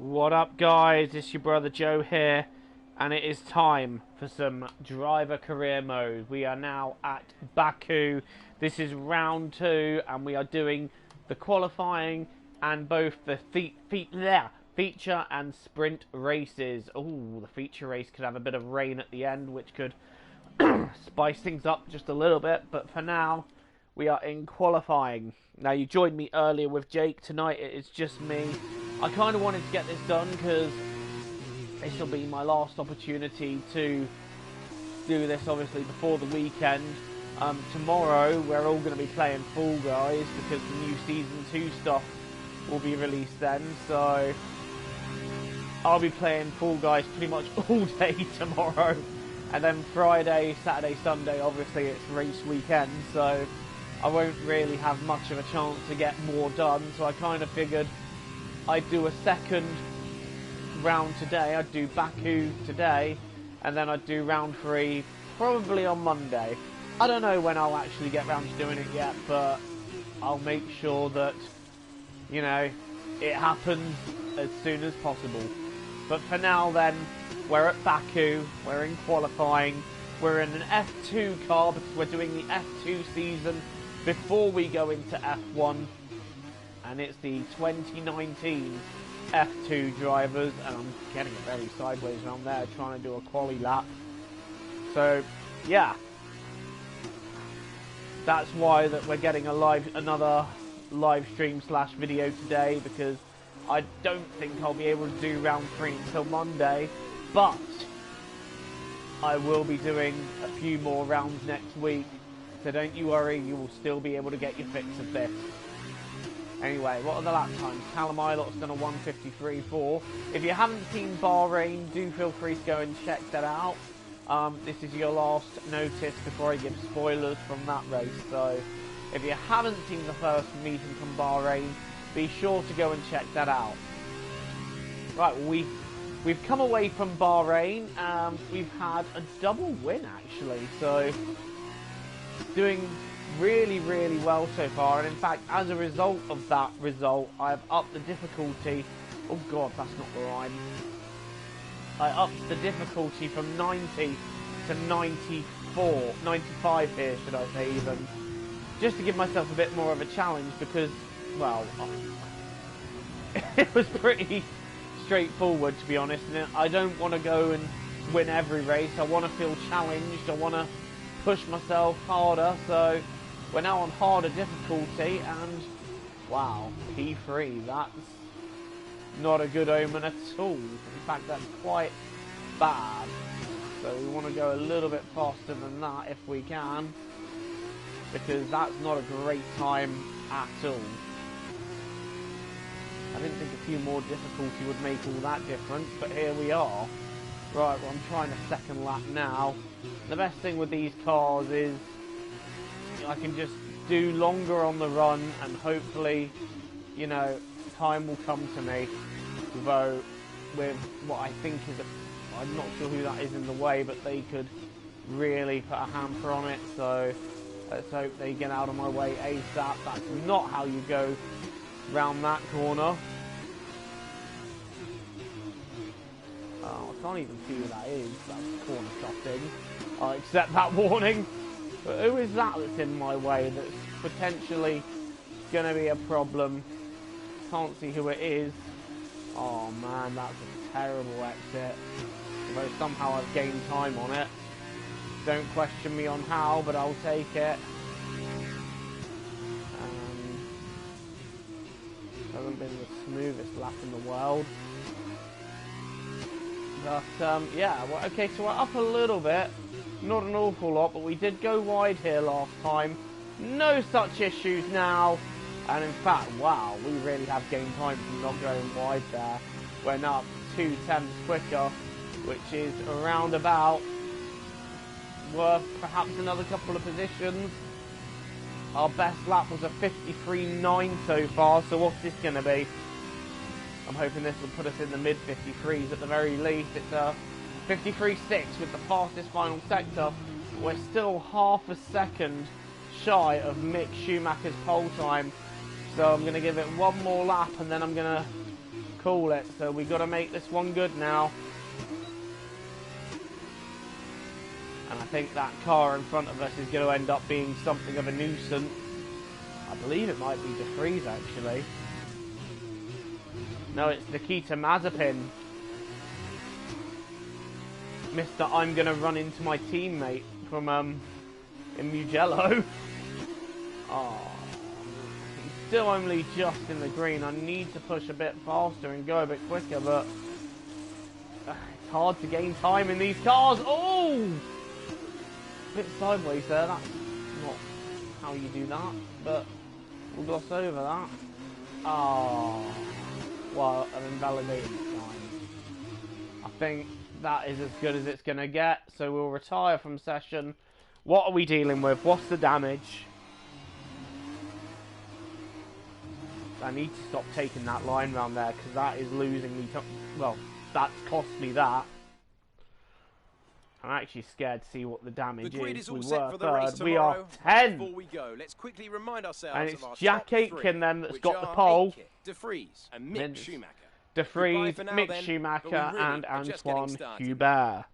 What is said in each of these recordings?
What up, guys? It's your brother Joe here, and it is time for some driver career mode. We are now at Baku. This is round 2, and we are doing the qualifying and both the feature and sprint races. Oh, the feature race could have a bit of rain at the end, which could spice things up just a little bit, but for now, we are in qualifying. Now, you joined me earlier with Jake. Tonight, it is just me. I kind of wanted to get this done because this will be my last opportunity to do this, obviously, before the weekend. Tomorrow, we're all going to be playing Fall Guys because the new Season 2 stuff will be released then. So, I'll be playing Fall Guys pretty much all day tomorrow. And then Friday, Saturday, Sunday, obviously, it's race weekend. So, I won't really have much of a chance to get more done. So, I kind of figured I'd do a second round today. I'd do Baku today, and then I'd do round 3 probably on Monday. I don't know when I'll actually get round to doing it yet, but I'll make sure that, you know, it happens as soon as possible. But for now then, we're at Baku, we're in qualifying, we're in an F2 car because we're doing the F2 season before we go into F1. And it's the 2019 F2 drivers, and I'm getting it very sideways around there, trying to do a quali lap. So, yeah, that's why that we're getting another live stream / video today, because I don't think I'll be able to do round 3 until Monday, but I will be doing a few more rounds next week. So don't you worry, you will still be able to get your fix of this. Anyway, what are the lap times? Callum Ilot's done a 1:53.4. If you haven't seen Bahrain, do feel free to go and check that out. This is your last notice before I give spoilers from that race. So, if you haven't seen the first meeting from Bahrain, be sure to go and check that out. Right, we've come away from Bahrain. We've had a double win, actually. So, doing really well so far, and in fact, as a result of that result, I've upped the difficulty. Oh god, that's not the rhyme. I upped the difficulty from 90 to 95 here, should I say, even, just to give myself a bit more of a challenge, because, well, it was pretty straightforward, to be honest, and I don't want to go and win every race. I want to feel challenged, I want to push myself harder, so we're now on harder difficulty, and wow, P3, that's not a good omen at all. In fact, that's quite bad. So we want to go a little bit faster than that if we can, because that's not a great time at all. I didn't think a few more difficulty would make all that difference, but here we are. Right, well, I'm trying a second lap now. The best thing with these cars is I can just do longer on the run, and hopefully, you know, time will come to me. Though, with what I think is I'm not sure who that is in the way, but they could really put a hamper on it, so let's hope they get out of my way ASAP. That's not how you go round that corner. Oh, I can't even see who that is. That's corner shotting. I'll accept that warning. But who is that that's in my way that's potentially going to be a problem? Can't see who it is. Oh man, that's a terrible exit. Although somehow I've gained time on it. Don't question me on how, but I'll take it. Hasn't been the smoothest lap in the world. But, yeah, well, okay, so we're up a little bit. Not an awful lot, but we did go wide here last time. No such issues now. And in fact, wow, we really have gained time from not going wide there. We're now 2 tenths quicker, which is around about worth perhaps another couple of positions. Our best lap was a 53.9 so far, so what's this going to be? I'm hoping this will put us in the mid-53s at the very least. It's a 53.6 with the fastest final sector. We're still half a second shy of Mick Schumacher's pole time. So I'm going to give it one more lap, and then I'm going to call it. So we got to make this one good now. And I think that car in front of us is going to end up being something of a nuisance. I believe it might be De Vries, actually. No, it's Nikita Mazepin. Mr. I'm going to run into my teammate from in Mugello. Oh, he's still only just in the green. I need to push a bit faster and go a bit quicker, but it's hard to gain time in these cars. Oh! A bit sideways there. That's not how you do that, but we'll gloss over that. Oh, well, an invalidated sign. I think that is as good as it's going to get, so we'll retire from session. What are we dealing with? What's the damage? I need to stop taking that line round there, because that is losing me. Well, that's cost me that. I'm actually scared to see what the damage is. We were third. We are 10. Before we go, let's quickly remind ourselves and it's of our Jack Aitken then that's got the pole. De Vries and Mick Schumacher. De Vries, Mick Schumacher, and Antoine Hubert.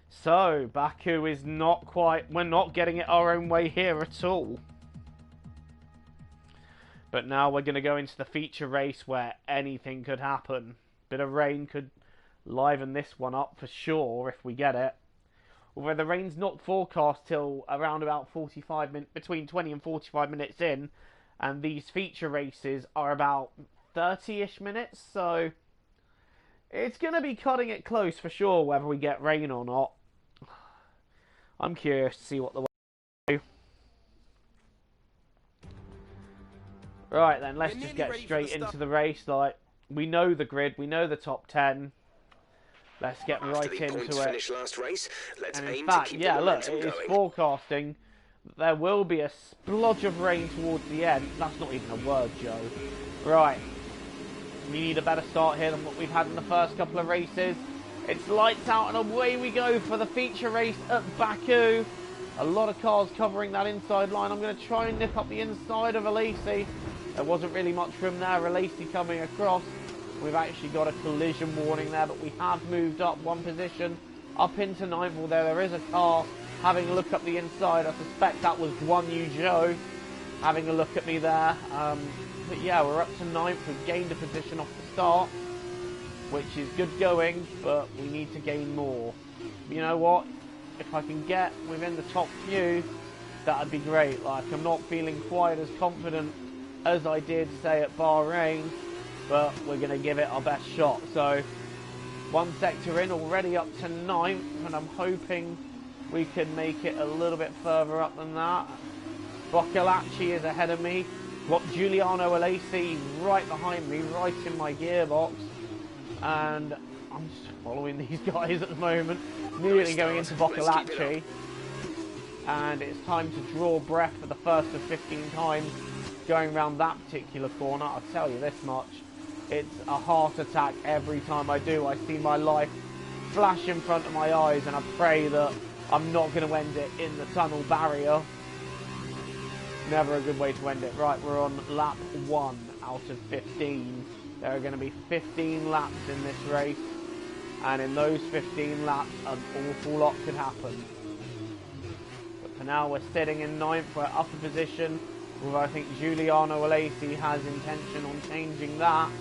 So, Baku is not quite... We're not getting it our own way here at all. But now we're going to go into the feature race where anything could happen. Bit of rain could liven this one up for sure if we get it. Although the rain's not forecast till around about 45 minutes, between 20 and 45 minutes in, and these feature races are about 30-ish minutes, so it's going to be cutting it close for sure whether we get rain or not. I'm curious to see what the weather do. Right then, let's just get straight into the race. Like, we know the grid, we know the top 10. Let's get right into it. Last race, and in fact, yeah, look, it is forecasting that there will be a splodge of rain towards the end. That's not even a word, Joe. Right. We need a better start here than what we've had in the first couple of races. It's lights out and away we go for the feature race at Baku. A lot of cars covering that inside line. I'm going to try and nip up the inside of Alesi. There wasn't really much room there. Alesi coming across. We've actually got a collision warning there, but we have moved up one position, up into 9th, although there is a car having a look up the inside. I suspect that was Guan Yu Zhou having a look at me there. But yeah, we're up to 9th. We've gained a position off the start, which is good going, but we need to gain more. You know what? If I can get within the top few, that'd be great. Like, I'm not feeling quite as confident as I did, say, at Bahrain, but we're going to give it our best shot. So, one sector in, already up to 9th, and I'm hoping we can make it a little bit further up than that. Boccolacci is ahead of me. Got Giuliano Alesi right behind me, right in my gearbox. And I'm just following these guys at the moment. Nearly going into Boccolacci. And it's time to draw breath for the first of 15 times going around that particular corner. I'll tell you this much. It's a heart attack every time I do. I see my life flash in front of my eyes and I pray that I'm not going to end it in the tunnel barrier. Never a good way to end it. Right, we're on lap 1 out of 15. There are going to be 15 laps in this race. And in those 15 laps, an awful lot could happen. But for now, we're sitting in 9th. We're up a position. Although I think Giuliano Alesi has intention on changing that.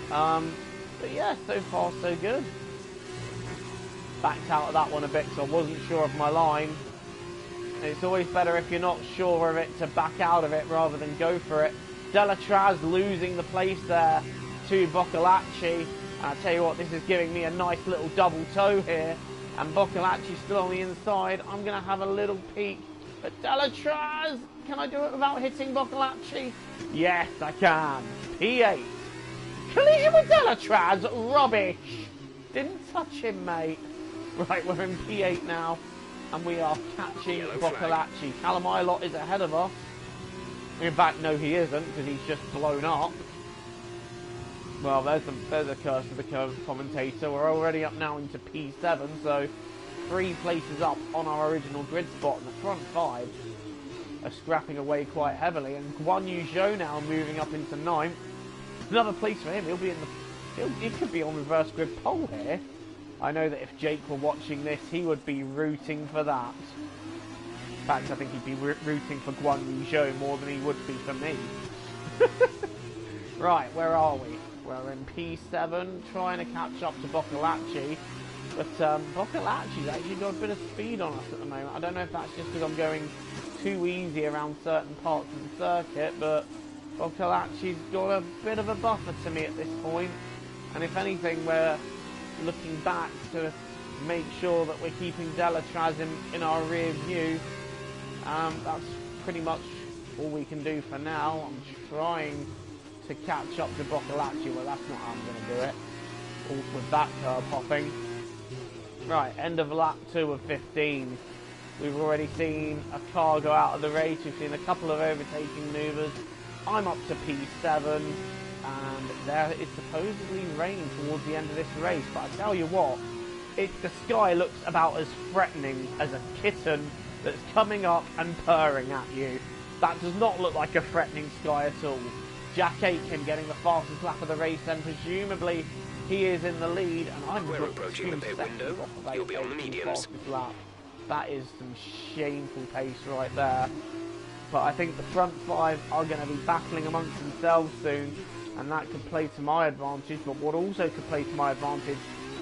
But yeah, so far so good. Backed out of that one a bit because I wasn't sure of my line. It's always better if you're not sure of it to back out of it rather than go for it. Delatraz losing the place there to Boccolacci. And I tell you what, this is giving me a nice little double toe here. And Boccolacci still on the inside. I'm going to have a little peek at Delatraz. Can I do it without hitting Boccolacci? Yes, I can. P8. Collision with Delatraz. Rubbish. Didn't touch him, mate. Right, we're in P8 now. And we are catching Boccolacci. Callum Ilott is ahead of us. In fact, no, he isn't, because he's just blown up. Well, there's a curse of the commentator. We're already up now into P7, so 3 places up on our original grid spot. And the front 5 are scrapping away quite heavily. And Guan Yu Zhou now moving up into 9th. another place for him. He'll be in the. He could be on reverse grid pole here. I know that if Jake were watching this, he would be rooting for that. In fact, I think he'd be rooting for Guan Yu Zhou more than he would be for me. Right, where are we? We're in P7, trying to catch up to Boccolacci. But Boccolacci's actually got a bit of speed on us at the moment. I don't know if that's just because I'm going too easy around certain parts of the circuit, but Boccolacci's got a bit of a buffer to me at this point. And if anything, we're looking back to make sure that we're keeping Delatraz in our rear view. That's pretty much all we can do for now. I'm trying to catch up to Boccolacci. Well, that's not how I'm going to do it. With that curb hopping. Right, end of lap 2 of 15. We've already seen a car go out of the race. We've seen a couple of overtaking maneuvers. I'm up to P7, and there is supposedly rain towards the end of this race. But I tell you what, the sky looks about as threatening as a kitten that's coming up and purring at you. That does not look like a threatening sky at all. Jack Aitken getting the fastest lap of the race, and presumably he is in the lead, and I'm approaching the pit window. You'll be on the mediums. Lap. That is some shameful pace right there. But I think the front 5 are going to be battling amongst themselves soon, and that could play to my advantage. But what also could play to my advantage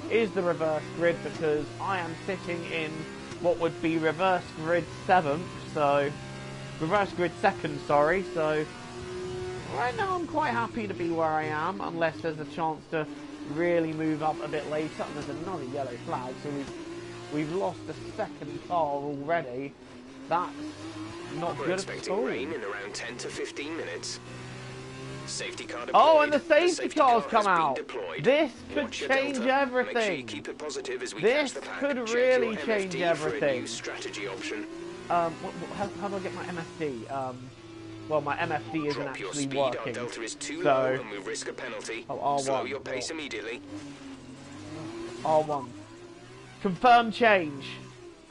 is the reverse grid, because I am sitting in what would be reverse grid 7th, so reverse grid 2nd, sorry. So right now I'm quite happy to be where I am, unless there's a chance to really move up a bit later. And there's another yellow flag, so we've lost the second car already. That's not good at all. Rain in around 10 to 15 minutes. Safety car deployed. Oh, and the safety car's come out. Deployed. This could change everything. Make sure you keep it positive as we this catch the pack. could Check really your change MFD everything. For a new strategy option. How do I get my MFD? Well, my MFD isn't Drop your actually speed. working. Our delta is too so, low and we risk a penalty. R1. Slow your pace immediately. R1. Confirm change.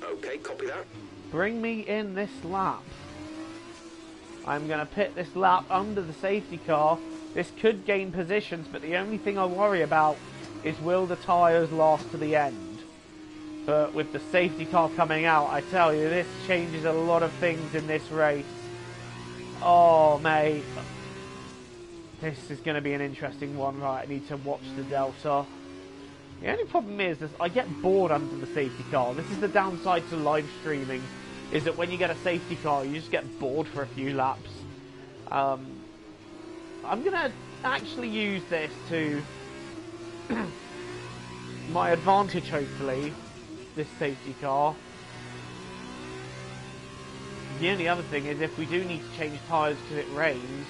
Okay, copy that. Bring me in this lap. I'm going to pit this lap under the safety car. This could gain positions, but the only thing I worry about is will the tyres last to the end. But with the safety car coming out, I tell you, this changes a lot of things in this race. Oh, mate. This is going to be an interesting one. Right, I need to watch the delta. The only problem is I get bored under the safety car. This is the downside to live streaming, is that when you get a safety car, you just get bored for a few laps. I'm going to actually use this to my advantage, hopefully, this safety car. The only other thing is if we do need to change tyres because it rains,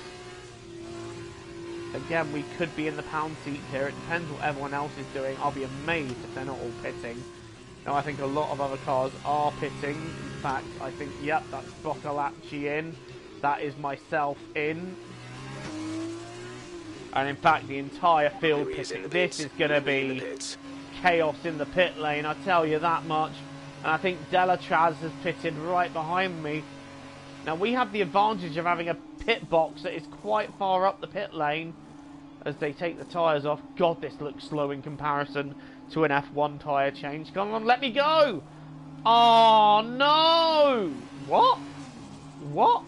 again, we could be in the pound seat here. It depends what everyone else is doing. I'll be amazed if they're not all pitting. Now, I think a lot of other cars are pitting. In fact, I think, yep, that's Boccolacci in. That is myself in. And in fact, the entire field pitting. This is going to be chaos in the pit lane, I tell you that much. And I think Delatraz has pitted right behind me. Now, we have the advantage of having a pit box that is quite far up the pit lane as they take the tyres off. God, this looks slow in comparison to an F1 tyre change. Come on, let me go! Oh, no! What? What?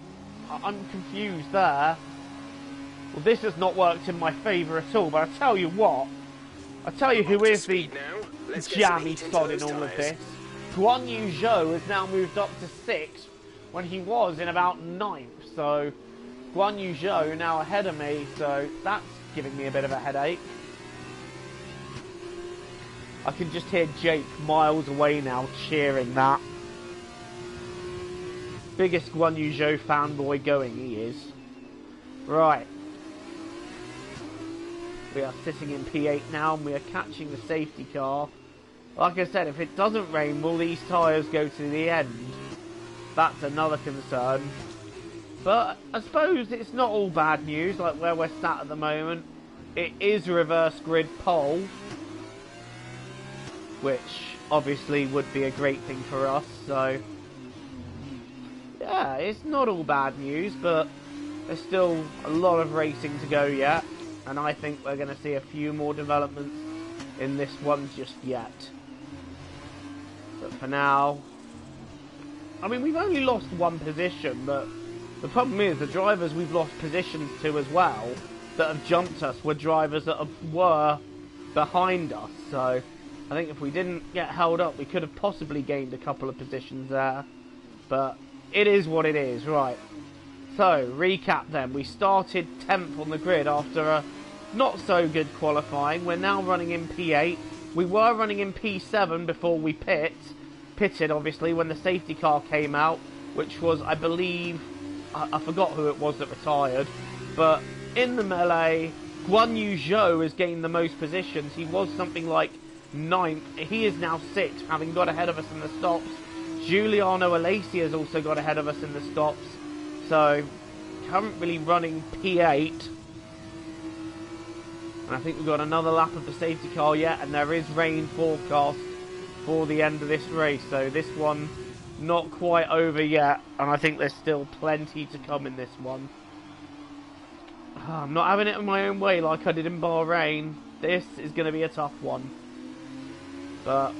I'm confused there. Well, this has not worked in my favour at all, but I tell you what. I tell you who is the jammy sod in all of this. Guan Yu Zhou has now moved up to 6th when he was in about 9th. So Guan Yu Zhou now ahead of me, so that's giving me a bit of a headache. I can just hear Jake miles away now cheering that. Biggest Guan Yu Zhou fanboy going, he is. Right. We are sitting in P8 now and we are catching the safety car. Like I said, if it doesn't rain, will these tyres go to the end? That's another concern. But I suppose it's not all bad news, like where we're sat at the moment. It is reverse grid pole, which obviously would be a great thing for us, so yeah, it's not all bad news, but there's still a lot of racing to go yet, And I think we're going to see a few more developments in this one just yet. But for now, I mean, we've only lost one position, but the problem is the drivers we've lost positions to as well that have jumped us were drivers that were behind us. So I think if we didn't get held up, we could have possibly gained a couple of positions there. But it is what it is, right. So, recap then. We started 10th on the grid after a not so good qualifying. We're now running in P8. We were running in P7 before we pitted, obviously, when the safety car came out, which was, I believe, I forgot who it was that retired. But in the melee, Guan Yu Zhou has gained the most positions. He was something like 9th. He is now 6th, having got ahead of us in the stops. Giuliano Alesi has also got ahead of us in the stops. So, currently running P8. And I think we've got another lap of the safety car yet, and there is rain forecast for the end of this race. So this one, not quite over yet, and I think there's still plenty to come in this one. I'm not having it in my own way like I did in Bahrain. This is going to be a tough one. But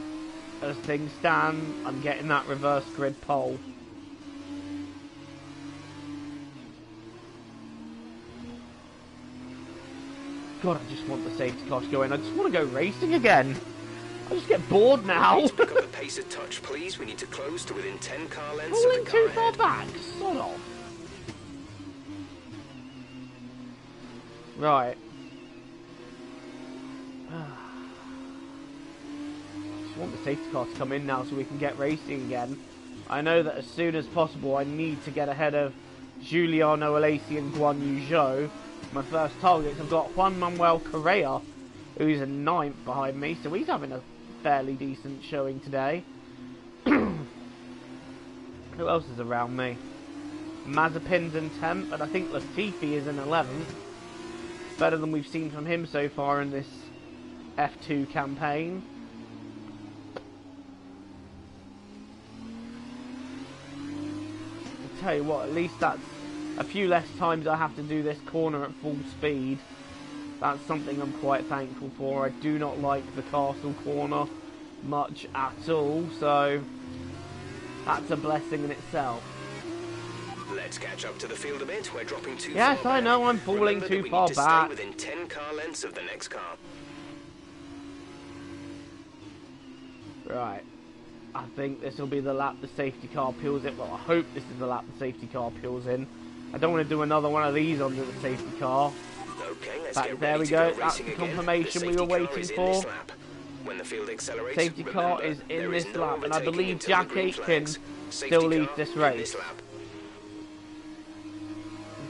as things stand, I'm getting that reverse grid pole. God, I just want the safety car to go in. I just want to go racing again. I just get bored now. To pick up the pace a touch, please. We need to close to within 10 car lengths Pulling of the car too far ahead. back. Sod off. Right. Just want the safety car to come in now so we can get racing again. I know that as soon as possible I need to get ahead of Giuliano Alesi and Guan Yu Zhou. My first targets, I've got Juan Manuel Correa, who's a 9th behind me, so he's having a fairly decent showing today. Who else is around me? Mazepin's in 10th, and I think Latifi is in 11th. Better than we've seen from him so far in this F2 campaign. I'll tell you what, at least that's a few less times I have to do this corner at full speed. That's something I'm quite thankful for. I do not like the castle corner much at all, so that's a blessing in itself. Let's catch up to the field a bit. We're dropping too far Yes, I back. know I'm falling Remember too that we far need to back. Stay within 10 car lengths of the next car. Right. I think this will be the lap the safety car peels in. Well, I hope this is the lap the safety car peels in. I don't want to do another one of these under the safety car. Okay, let's Back get there ready we to go. go That's racing the again. confirmation The we were safety car waiting is in for. this lap. When the field accelerates, Safety car is in there this is no lap, and I overtaking believe until Jack the green Aitken flags. still Safety leads car this in race. lap.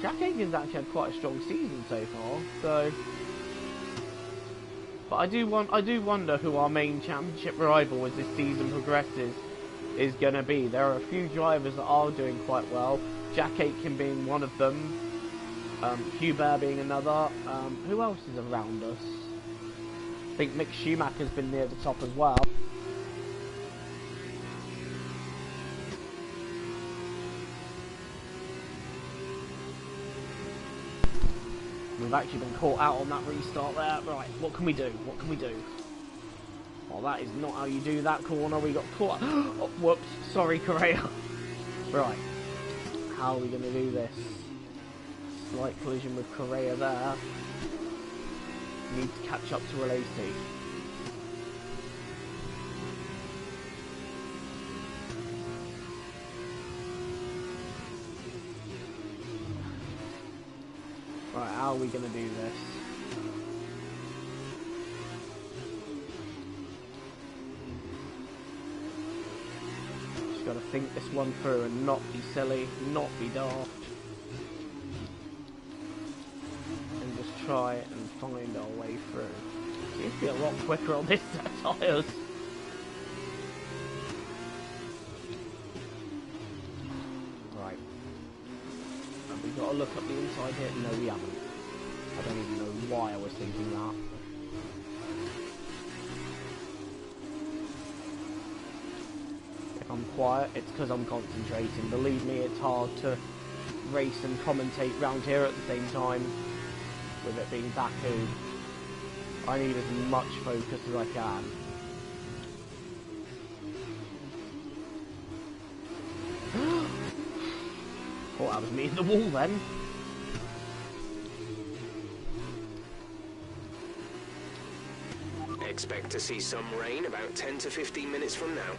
Jack Aitken's actually had quite a strong season so far, so. But I do wonder who our main championship rival as this season progresses is going to be. There are a few drivers that are doing quite well. Jack Aitken being one of them. Hubert being another. Who else is around us? I think Mick Schumacher's been near the top as well. We've actually been caught out on that restart there. Right, what can we do? What can we do? Oh, that is not how you do that corner. We got caught. Oh, whoops. Sorry, Correa. Right. How are we going to do this? Slight collision with Correa there. Need to catch up to Alesi. Right, how are we going to do this? Just got to think this one through and not be silly, not be daft. And just try and find our way through. Seems to be a lot quicker on this set of tyres. Right. Have we got to look up the inside here? No, we haven't. I don't even know why I was thinking that. If I'm quiet, it's because I'm concentrating. Believe me, it's hard to race and commentate round here at the same time with it being Baku. I need as much focus as I can. Thought that was me in the wall then. Expect to see some rain about 10 to 15 minutes from now.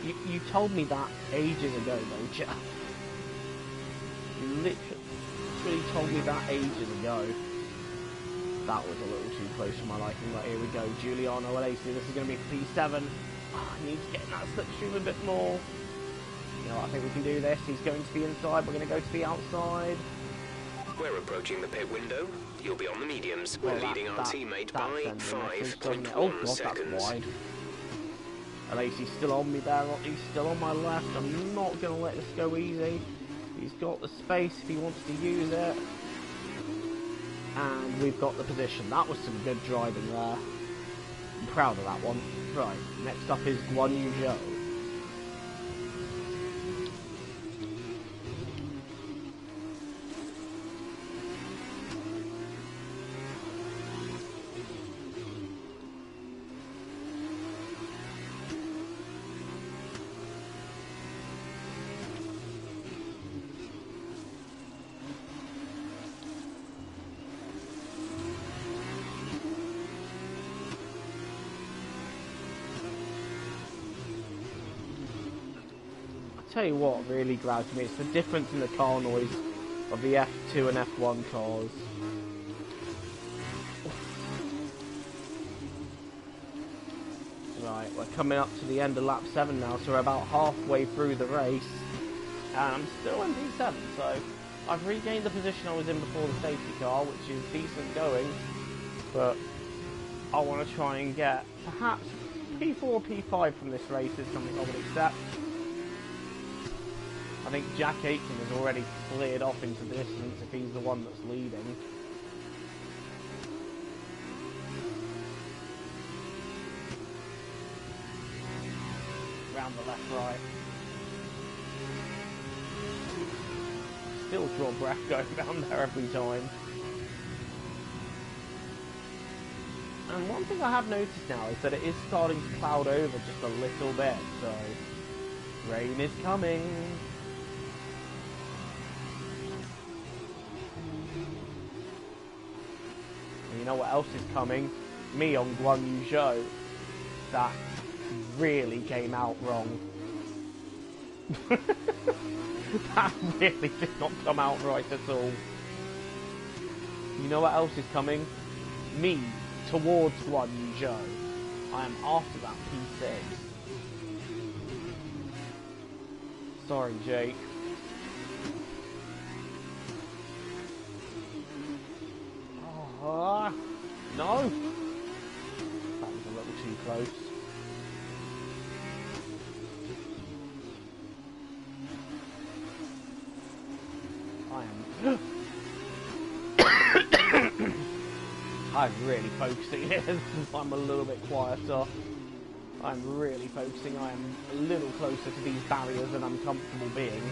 You told me that ages ago, don't you? You literally told me that ages ago. That was a little too close for my liking. Right, here we go. Giuliano Alesi. This is going to be P7. Oh, I need to get in that slipstream a bit more. You know what, I think we can do this. He's going to the inside. We're going to go to the outside. We're approaching the pit window. You'll be on the mediums. We're leading our teammate by 5.1 seconds. That's wide. Alesi's still on me there. He's still on my left. I'm not going to let this go easy. He's got the space if he wants to use it. And we've got the position. That was some good driving there. I'm proud of that one. Right, next up is Guan Yu Zhou. Tell you what really grabs me, it's the difference in the car noise of the F2 and F1 cars. Right, we're coming up to the end of lap 7 now, so we're about halfway through the race. And I'm still in P7, so I've regained the position I was in before the safety car, which is decent going. But I want to try and get perhaps P4 or P5 from this race is something I would accept. I think Jack Aitken has already cleared off into the distance if he's the one that's leading. Round the left, right. Still draw breath going down there every time. And one thing I have noticed now is that it is starting to cloud over just a little bit, so rain is coming. You know what else is coming? Me on Guan Yu Zhou. That really came out wrong. That really did not come out right at all. You know what else is coming? Me towards Guan Yu Zhou. I am after that P6. Sorry, Jake. No! That was a little too close. I'm really focusing here since I'm a little bit quieter. I'm really focusing. I am a little closer to these barriers than I'm comfortable being.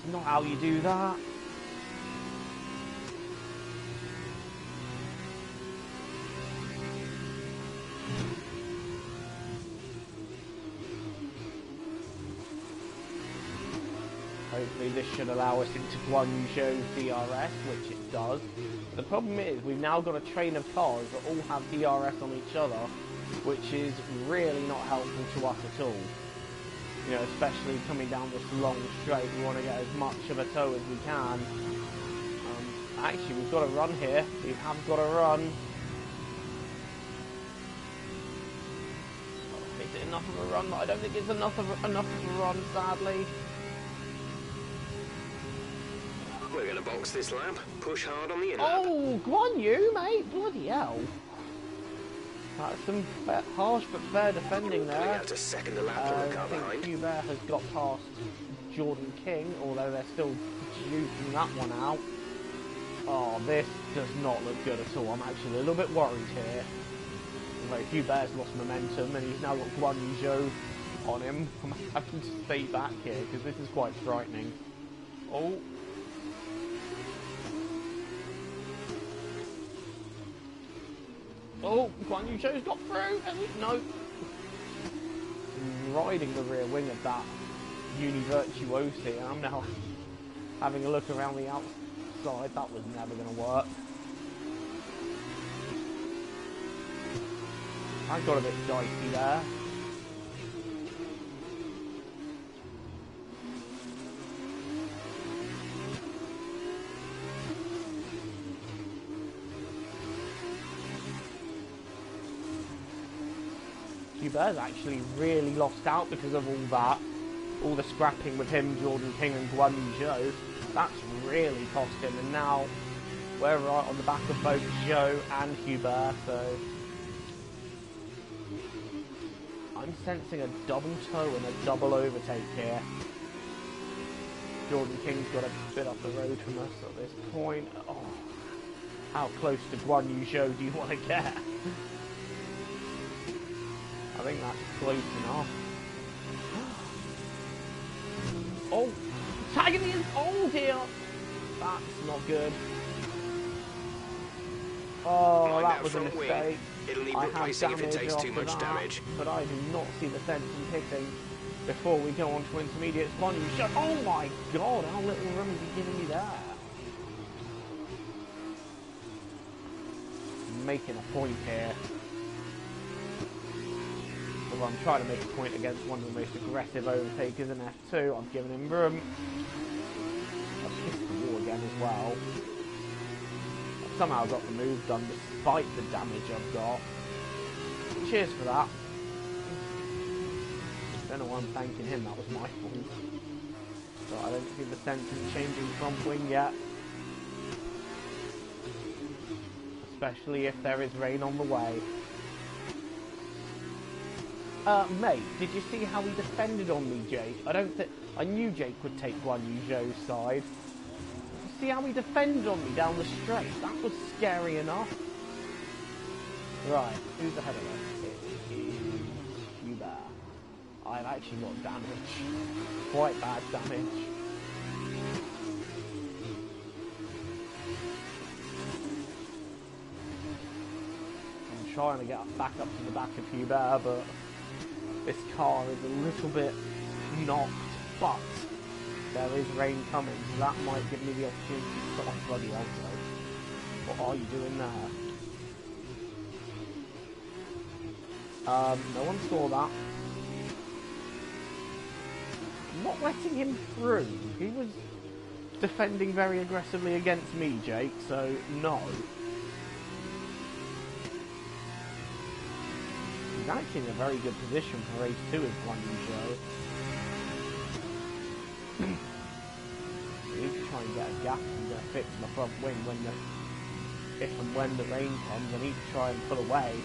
Not how you do that. Hopefully this should allow us into Guan Yu Zhou's DRS, which it does. The problem is we've now got a train of cars that all have DRS on each other, which is really not helpful to us at all. You know, especially coming down this long straight, we want to get as much of a tow as we can. Actually, we've got a run here. We have got a run. Oh, is it enough of a run? I don't think it's enough of a run, sadly. We're going to box this lap. Push hard on the in lap. Oh, Guan Yu, mate. Bloody hell. That's some harsh but fair defending there. Out a second lap on the car I think Hubert has got past Jordan King, although they're still juicing that one out. Oh, this does not look good at all. I'm actually a little bit worried here. Right, Hubert's lost momentum and he's now got Guan Yu Zhou on him. I'm having to stay back here because this is quite frightening. Oh. Oh, Guan Yu Zhou's got through. No. Riding the rear wing of that Uni Virtuosi. I'm now having a look around the outside. That was never going to work. I got a bit dicey there. Hubert's actually really lost out because of all that. All the scrapping with him, Jordan King and Guan Yu Zhou. That's really cost him. And now we're right on the back of both Zhou and Hubert. So I'm sensing a double toe and a double overtake here. Jordan King's got a bit off the road from us at this point. Oh, how close to Guan Yu Zhou do you want to get? I think that's close enough. Oh, tagging in. Oh dear. That's not good. Oh, that was a mistake. It'll need I replacing have if it damage takes too after much that, damage. but I do not see the sense in pitting before we go on to intermediates. Guan Yu Zhou. Oh my god, how little room is he giving me there? Making a point here. Well, I'm trying to make a point against one of the most aggressive overtakers in F2. I've given him room. I've kissed the wall again as well. I've somehow got the move done despite the damage I've got. Cheers for that. Don't know why I'm thanking him, that was my fault. But I don't see the sense in changing front wing yet. Especially if there is rain on the way. Mate, did you see how he defended on me, Jake? I knew Jake would take Guan Yu Zhou's side. Did you see how he defended on me down the straight? That was scary enough. Right, who's ahead of us? It is Hubert. I've actually got damage. Quite bad damage. I'm trying to get back up to the back of Hubert, but this car is a little bit knocked, but there is rain coming, so that might give me the opportunity to put on bloody auto. What are you doing there? No one saw that. Not letting him through. He was defending very aggressively against me, Jake, so no. He's actually in a very good position for race 2 with Guan Yu Zhou. I need to try and get a gap and fix my front wing if and when the rain comes. I need to try and pull away.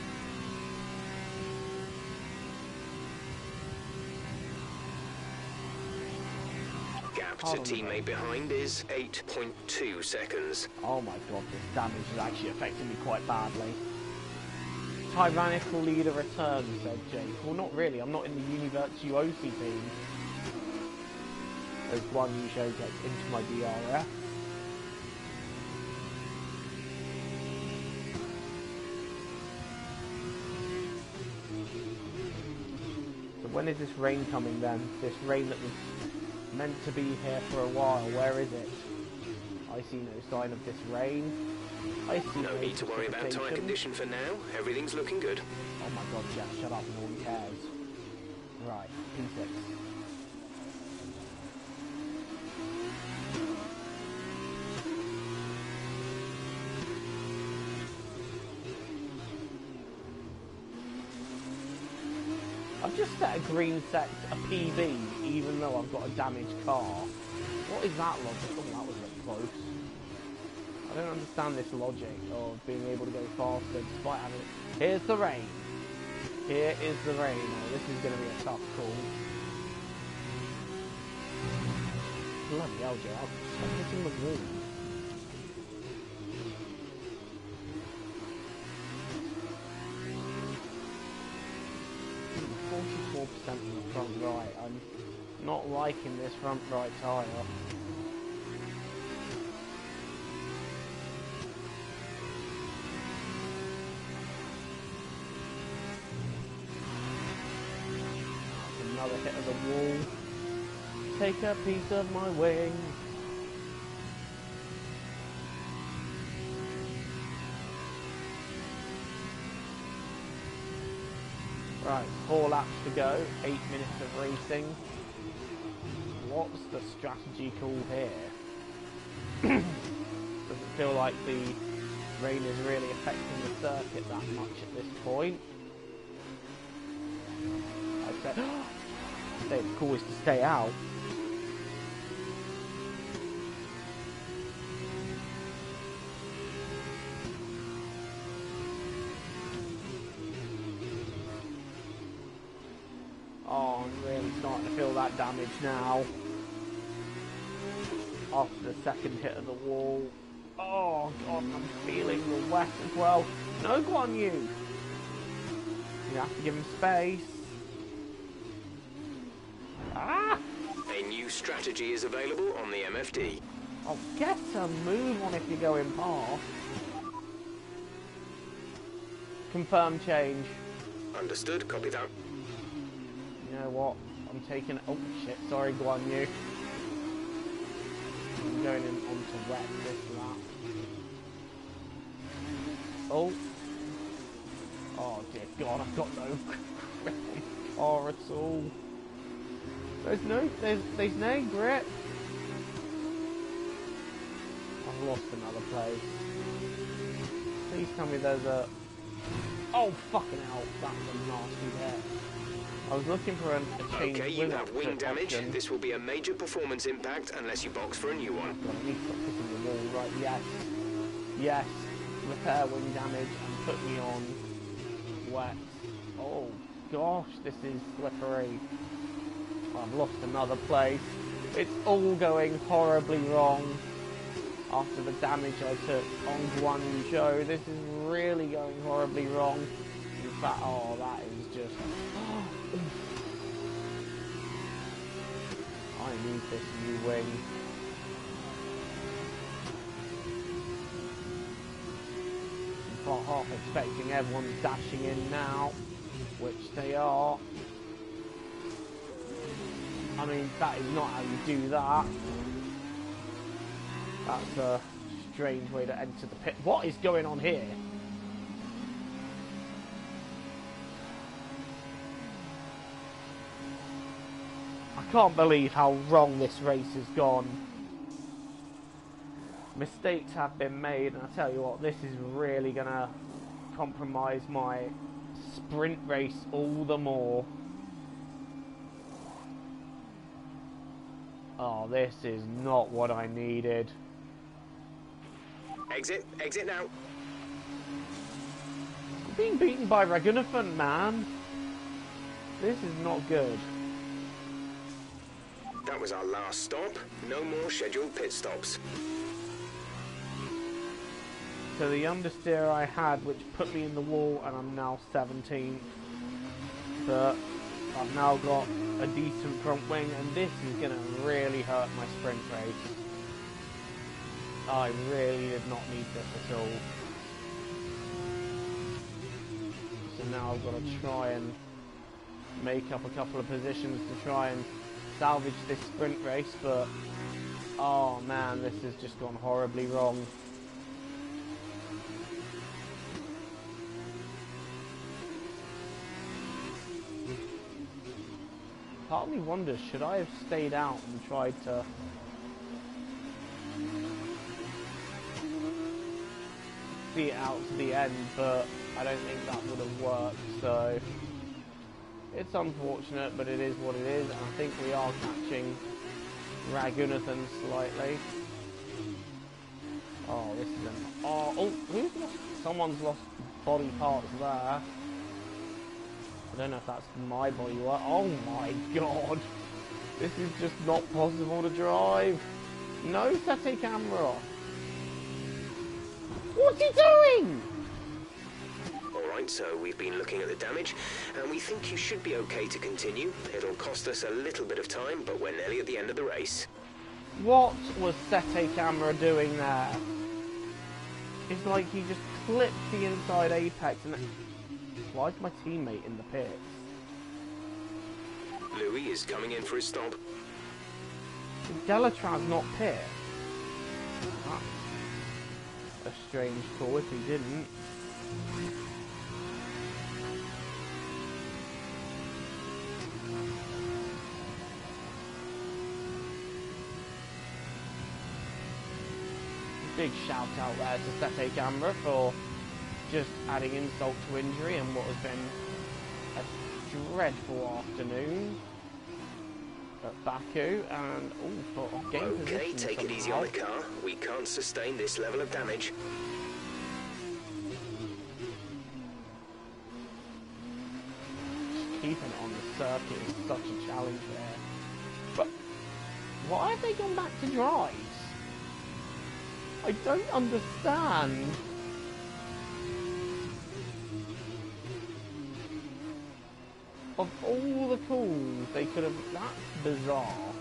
Gap to teammate behind is 8.2 seconds. Oh my god, this damage is actually affecting me quite badly. Tyrannical leader returns, said Jake. Well, not really. I'm not in the Uni Virtuosi team. As Guan Yu Zhou gets into my DRS. So when is this rain coming then? This rain that was meant to be here for a while. Where is it? I see no sign of this rain. I see no need to worry about tyre condition for now. Everything's looking good. Oh my god, Jeff, shut up, no one cares. Right, P6. I've just set a green set a PB, even though I've got a damaged car. What is that logic? Oh, that was really close. I don't understand this logic of being able to go faster despite having it. Here's the rain. Here is the rain. Oh, this is going to be a tough call. Bloody hell, Joe. I'm hitting the wall. in the front right. I'm not liking this front right tyre. Another hit of the wall. Take a piece of my wing. Right, 4 laps to go, 8 minutes of racing. What's the strategy call here? Does it feel like the rain is really affecting the circuit that much at this point? I'd say the call is to stay out. Oh, I'm really starting to feel that damage now. After the second hit of the wall. Oh god, I'm feeling the wet as well. No Guan Yu. You have to give him space. Ah! A new strategy is available on the MFD. Oh, get a move on if you're going past. Confirm change. Understood, copy that. You know what? I'm taking... Oh shit, sorry Guan Yu. I'm going in onto wet this lap. Oh. Oh dear god, I've got no grip on the car at all. There's no grip. I've lost another place. Please tell me there's a... Oh fucking hell, that's a nasty hit. I was looking for a change. Okay, you have wing damage. This will be a major performance impact unless you box for a new one. God, I need to stop hitting the wall. Right, yes. Yes. Repair wing damage and put me on wet. Oh gosh, this is slippery. I've lost another place. It's all going horribly wrong after the damage I took on Guangzhou. This is really going horribly wrong. In fact, oh, that is just... I need this new wing. I'm half expecting everyone's dashing in now, which they are. I mean, that is not how you do that. That's a strange way to enter the pit. What is going on here? I can't believe how wrong this race has gone. Mistakes have been made, and I tell you what, this is really gonna compromise my sprint race all the more. Oh, this is not what I needed. Exit now. I'm being beaten by Raghunathan, man. This is not good. That was our last stop. No more scheduled pit stops. So the understeer I had, which put me in the wall, and I'm now 17th. But I've now got a decent front wing, and this is going to really hurt my sprint race. I really did not need this at all. So now I've got to try and make up a couple of positions to try and salvage this sprint race, but oh man, this has just gone horribly wrong. Part of me wonders, should I have stayed out and tried to see it out to the end, but I don't think that would have worked, so it's unfortunate, but it is what it is, and I think we are catching Raghunathan slightly. Oh, this is an... Oh, who's lost? Someone's lost body parts there. I don't know if that's my body work. Oh my god! This is just not possible to drive. No Sete camera. What's he doing? Alright, Right, so we've been looking at the damage, and we think you should be okay to continue. It'll cost us a little bit of time, but we're nearly at the end of the race. What was Sete Camera doing there? It's like he just clipped the inside apex and... Why is my teammate in the pits? Louis is coming in for his stop. Delatraz not pit? That's a strange call if he didn't. Big shout out there to Sete Camera for just adding insult to injury in what has been a dreadful afternoon at Baku, and for game position. Okay, take it easy on the car. We can't sustain this level of damage. Keeping it on the circuit is such a challenge there. But why have they gone back to dries? I don't understand. Of all the calls they could have... That's bizarre.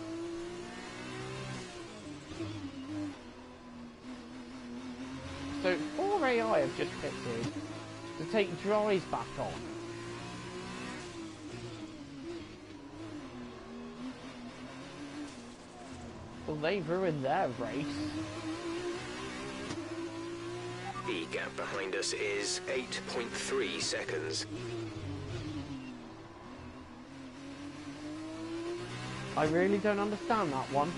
So 4AI have just pitted to take dries back on. Well, they've ruined their race. The gap behind us is 8.3 seconds. I really don't understand that one.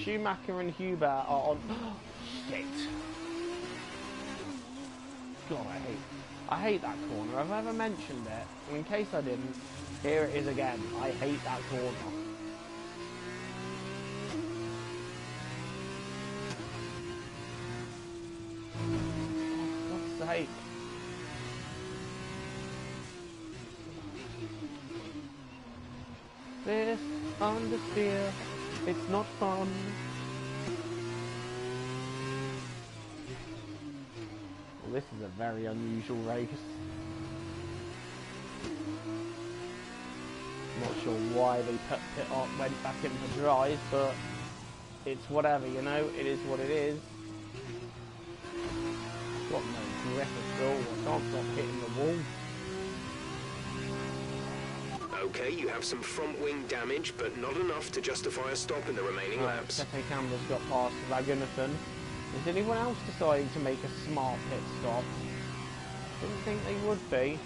Schumacher and Hubert are on... Shit. God, I hate that corner. Have I ever mentioned it? And in case I didn't, here it is again. I hate that corner. For God's sake. This understeer, it's not fun. Well, this is a very unusual race. Not sure why they put it up, went back in for dries, but it's whatever, you know. It is what it is. Got no grip at all. I can't stop hitting the wall. Okay, you have some front wing damage, but not enough to justify a stop in the remaining laps. Sete Camera's got past Ragunathan. Is anyone else deciding to make a smart pit stop? Didn't think they would be.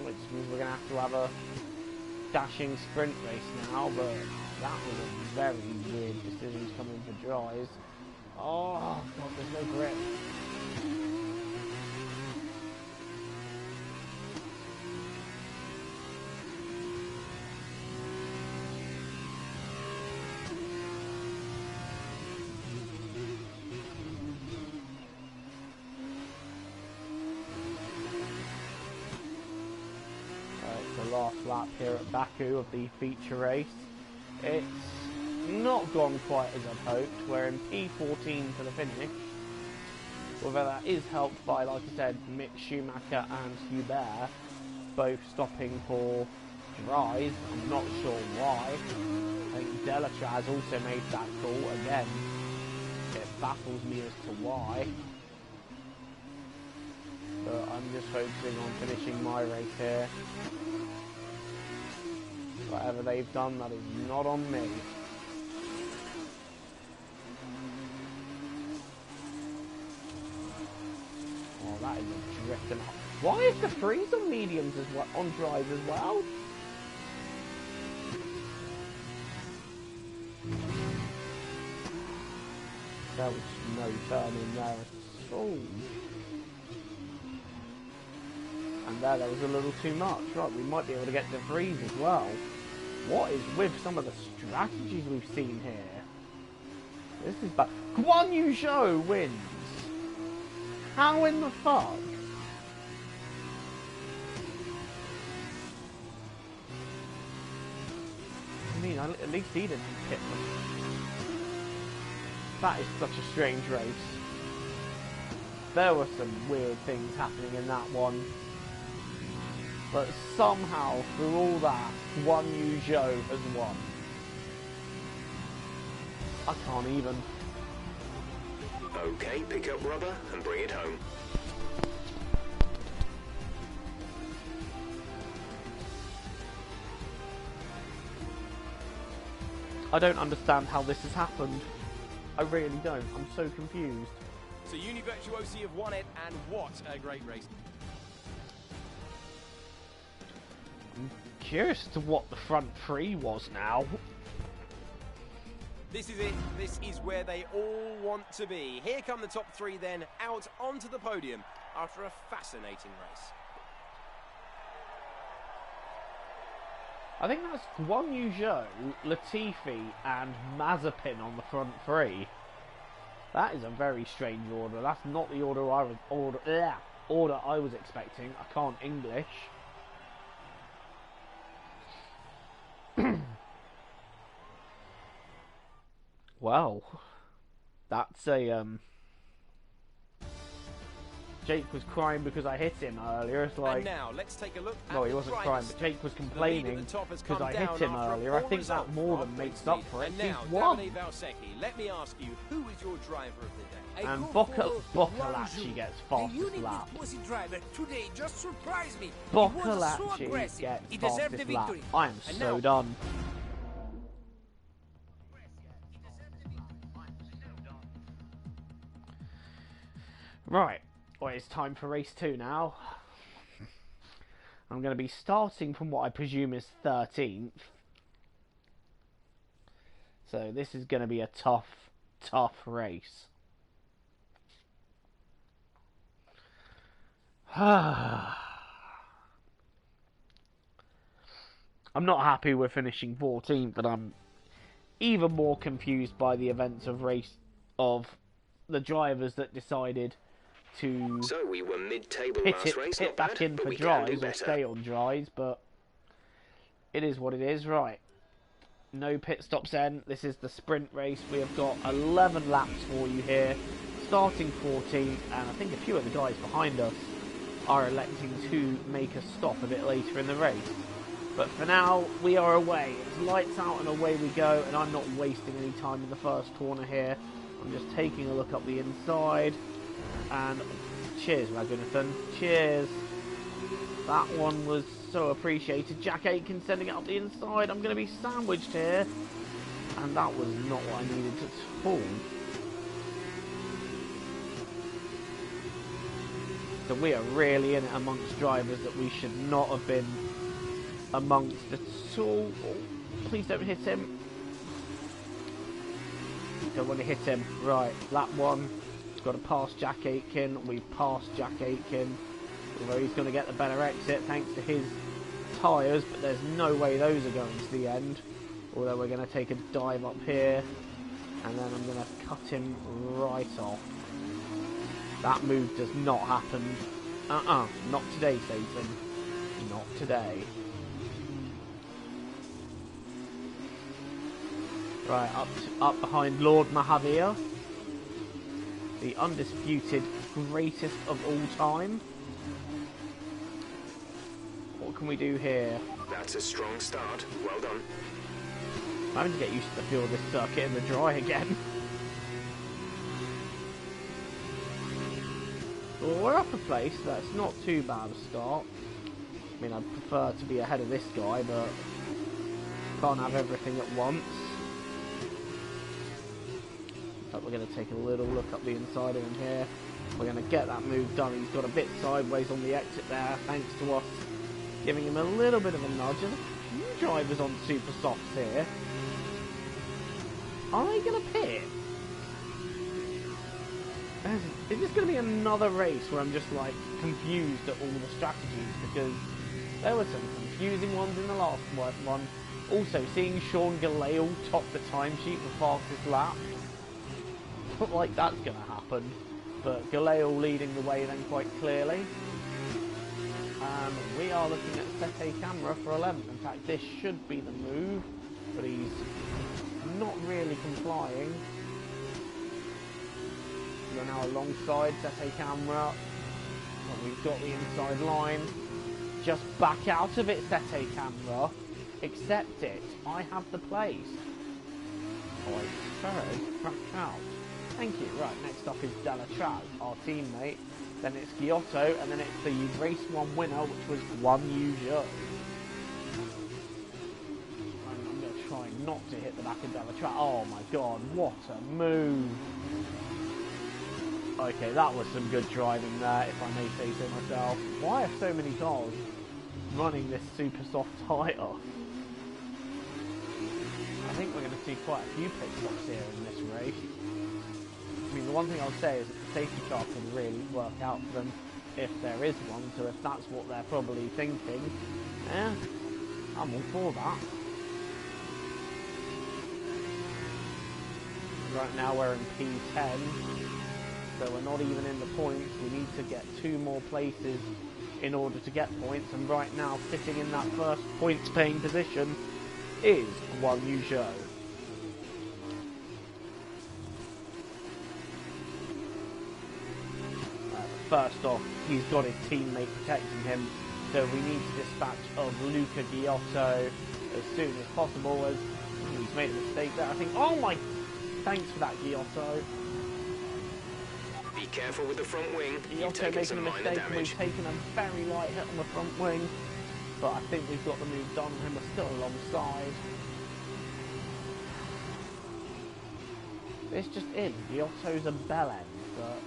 Which means we're going to have a dashing sprint race now, but that was a very weird decision to come in for dries. Oh, God, there's no grip. Last lap here at Baku of the feature race. It's not gone quite as I'd hoped. We're in P14 for the finish. Whether that is helped by, like I said, Mick Schumacher and Hubert both stopping for dries. I'm not sure why. I think Delatraz also made that call. Again, it baffles me as to why. But I'm just focusing on finishing my race here. Whatever they've done, that is not on me. Oh, that is a drifting up. Why is the freeze on mediums as well, on dries as well? There was no turn in there at all. And there was a little too much. Right, we might be able to get the freeze as well. What is with some of the strategies we've seen here? This is bad. Guan Yu Zhou wins. How in the fuck? I mean, at least he didn't hit them. That is such a strange race. There were some weird things happening in that one. But somehow, through all that, Guan Yu Zhou has won. I can't even. Okay, pick up rubber and bring it home. I don't understand how this has happened. I really don't. I'm so confused. So Univirtuosi have won it, and what a great race. I'm curious to what the front three was now. This is it. This is where they all want to be. Here come the top three then, out onto the podium after a fascinating race. I think that's Guan Yu Zhou, Latifi and Mazepin on the front three. That is a very strange order. That's not the order I was expecting. I can't English. Well, that's a Jake was crying because I hit him earlier. It's like, and now let's take a look at no, he wasn't crying, but Jake was complaining because I hit him earlier. I think that more than makes up for it. He's won. Let me ask you, who is your driver of the day? And Boccolacci gets fastest lap. Boccolacci gets fastest lap. I am so done. Right, well, it's time for race 2 now. I'm going to be starting from what I presume is 13th. So this is going to be a tough race. I'm not happy with finishing 14th, but I'm even more confused by the events of the drivers that decided to so we were mid-table pit last race, not back bad, in for dries or stay on dries, but it is what it is. Right, no pit stops then. This is the sprint race. We have got 11 laps for you here, starting 14th, and I think a few of the guys behind us are electing to make a stop a bit later in the race. But for now, we are away. It's lights out and away we go, and I'm not wasting any time in the first corner here. I'm just taking a look up the inside, and cheers, Ragunathan. Cheers. That one was so appreciated. Jack Aitken sending it up the inside. I'm going to be sandwiched here, and that was not what I needed to fall. So we are really in it amongst drivers that we should not have been amongst at all. Oh, please don't hit him. Don't want to hit him. Right, lap 1. Got to pass Jack Aitken. We've passed Jack Aitken. Although he's going to get the better exit thanks to his tyres, but there's no way those are going to the end. Although we're going to take a dive up here, and then I'm going to cut him right off. That move does not happen. Not today, Satan. Not today. Right, up behind Lord Mahavir, the undisputed greatest of all time. What can we do here? That's a strong start. Well done. I'm having to get used to the feel of this circuit in the dry again. Well, we're up a place. That's not too bad a start. I mean, I'd prefer to be ahead of this guy, but can't have everything at once. But we're going to take a little look up the inside of him here. We're going to get that move done. He's got a bit sideways on the exit there, thanks to us giving him a little bit of a nudge. And a few drivers on super softs here. Are they going to pit? Is this going to be another race where I'm just like confused at all the strategies? Because there were some confusing ones in the last one. Also, seeing Sean Gelael top the timesheet for fastest lap. Not like that's going to happen, but Gelael leading the way then quite clearly. We are looking at Sete Camera for 11th. In fact, this should be the move, but he's not really complying. are now alongside Sete Camera. But we've got the inside line. Just back out of it, Sete Camera. Accept it. I have the place. Oh, third. Back out. Thank you. Right, next up is Delatraz, our teammate. Then it's Giotto, and then it's the race 1 winner, which was Guan Yu Zhou. I'm going to try not to hit the back of Delatraz. Oh my god, what a move. Okay, that was some good driving there, if I may say so myself. Why are so many cars running this super soft tyre? I think we're going to see quite a few pit stops here in this race. I mean, the one thing I'll say is that the safety car can really work out for them if there is one, so if that's what they're probably thinking, I'm all for that. Right now we're in P10, so we're not even in the points. We need to get 2 more places in order to get points, and right now sitting in that first points paying position is Guan Yu Zhou. First off, he's got his teammate protecting him, so we need to dispatch of Luca Giotto as soon as possible, as he's made a mistake there, I think. Oh my, thanks for that, Giotto. Be careful with the front wing. Giotto making a mistake, and we've taken a very light hit on the front wing, but I think we've got the move done on him. We're still alongside. It's just in. Giotto's a bell end, but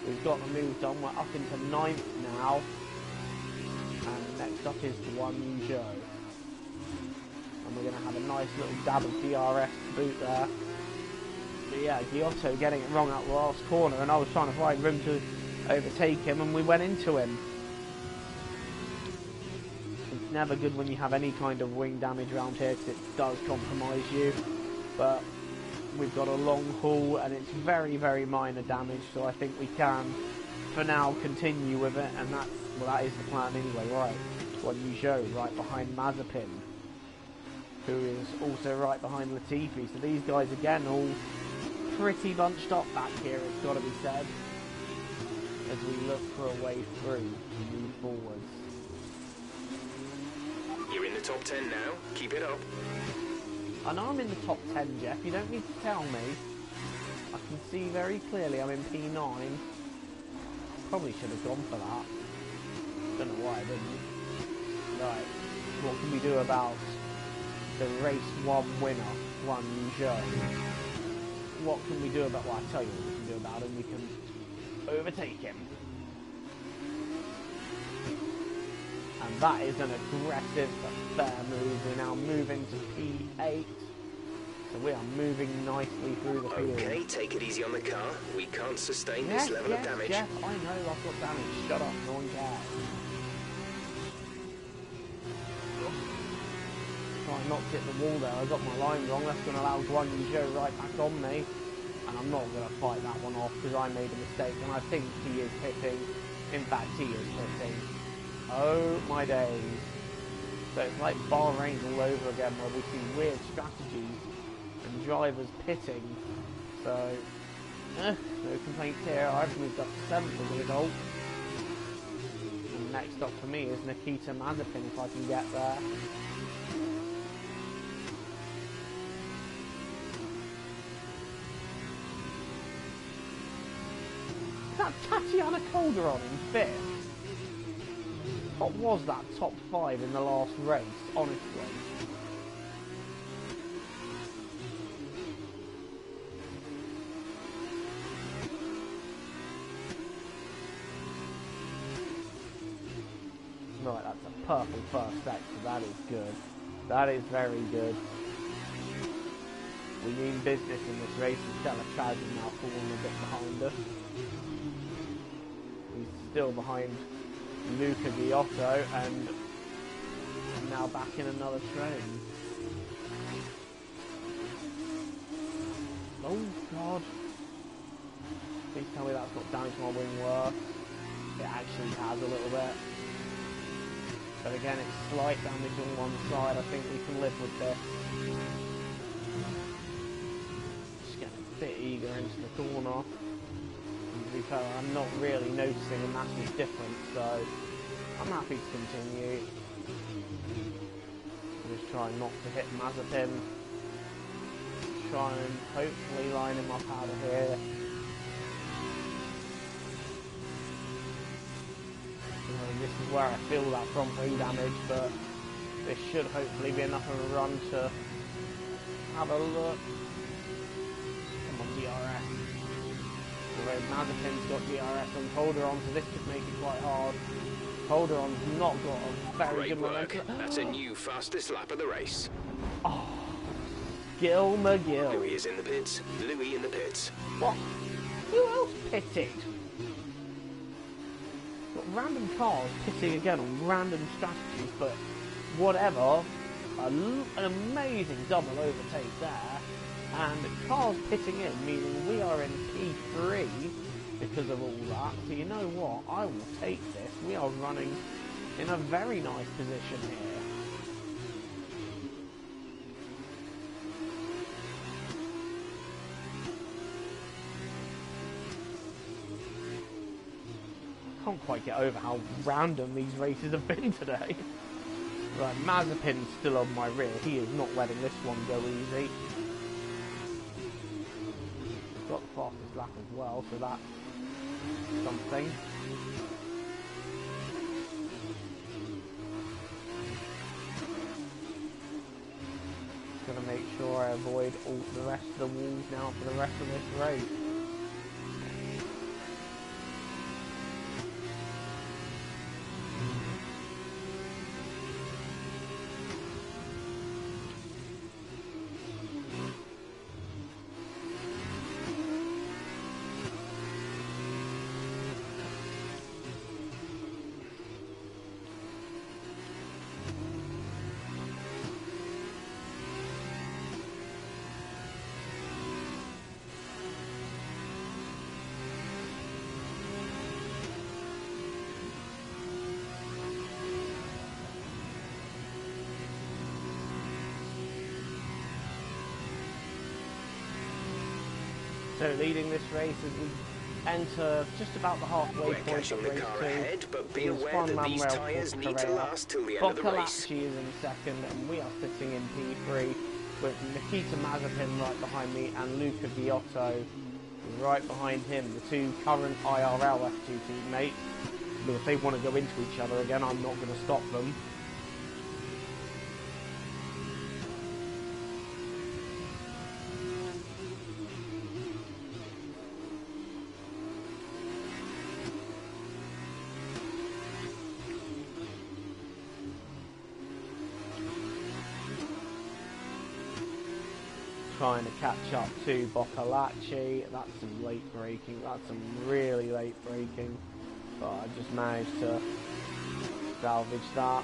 we've got the move done. We're up into 9th now. And next up is Guan Yu Zhou. And we're going to have a nice little dab of DRS to boot there. But yeah, Giotto getting it wrong out the last corner, and I was trying to find room to overtake him, and we went into him. It's never good when you have any kind of wing damage around here, because it does compromise you. But we've got a long haul, and it's very, very minor damage, so I think we can, for now, continue with it, and that's, well, that is the plan anyway, right? Guan Yu Zhou right behind Mazepin, who is also right behind Latifi. So these guys, again, all pretty bunched up back here, it's got to be said, as we look for a way through to move forwards. You're in the top 10 now. Keep it up. I know I'm in the top 10, Jeff. You don't need to tell me. I can see very clearly I'm in P9. Probably should have gone for that. Don't know why I didn't. Right. What can we do about the race 1 winner, Guan Yu Zhou? What can we do about... Well, I'll tell you what we can do about him. We can overtake him. And that is an aggressive but fair move. We're now moving to P8. So we are moving nicely through the field. Okay, take it easy on the car. We can't sustain this level of damage. Jeff, I know I've got damage. Shut up, no one cares. Oh, I knocked hit the wall there. I got my line wrong. That's going to allow Guan Yu Zhou right back on me. And I'm not going to fight that one off because I made a mistake. And I think he is hitting. In fact, he is hitting. Oh my days. So it's like Bahrain all over again, where we see weird strategies and drivers pitting. So, no complaints here. I've moved up to 7th as a result. And next up for me is Nikita Mazepin, if I can get there. Is that Tatiana Calderon in 5th? What was that top 5 in the last race, honestly? Right, that's a purple first sector, that is good. That is very good. We mean business in this race, and Delatraz is now falling a bit behind us. He's still behind Luca Giotto, and I'm now back in another train. Oh god. Please tell me that's not damaged my wing worse. It actually has a little bit. But again, it's slight damage on one side. I think we can live with this. Just getting a bit eager into the corner. to be fair, I'm not really noticing a massive difference, so I'm happy to continue. Just trying not to hit Mazepin. Try and hopefully line him up out of here. This is where I feel that front wing damage, but this should hopefully be enough of a run to have a look. Come on, DRS. Although Mazepin's got DRS on Calderon, so this could make it quite hard. Calderon's not got a very good momentum. That's a new fastest lap of the race. Oh, Gil McGill. Louis is in the pits. Louis in the pits. What? Who else pitted? Got random cars pitting again on random strategies, but whatever. An amazing double overtake there. And cars pitting in, meaning we are in P3 because of all that. So you know what? I will take this. We are running in a very nice position here. Can't quite get over how random these races have been today. Right, Mazepin's still on my rear. He is not letting this one go easy. He's got the fastest lap as well, so that's something. Just gonna make sure I avoid all the rest of the walls now for the rest of this race. So leading this race as we enter just about the halfway point of race 2 ahead, but be is aware Juan that these Manuel tyres need to last till the end of the race. Boccolacci is in second, and we are sitting in P3 with Nikita Mazepin right behind me and Luca Giotto right behind him, the two current IRL F2 teammates. But if they want to go into each other again, I'm not going to stop them. Trying to catch up to Boccolacci. That's some late braking. That's some really late braking. But I just managed to salvage that.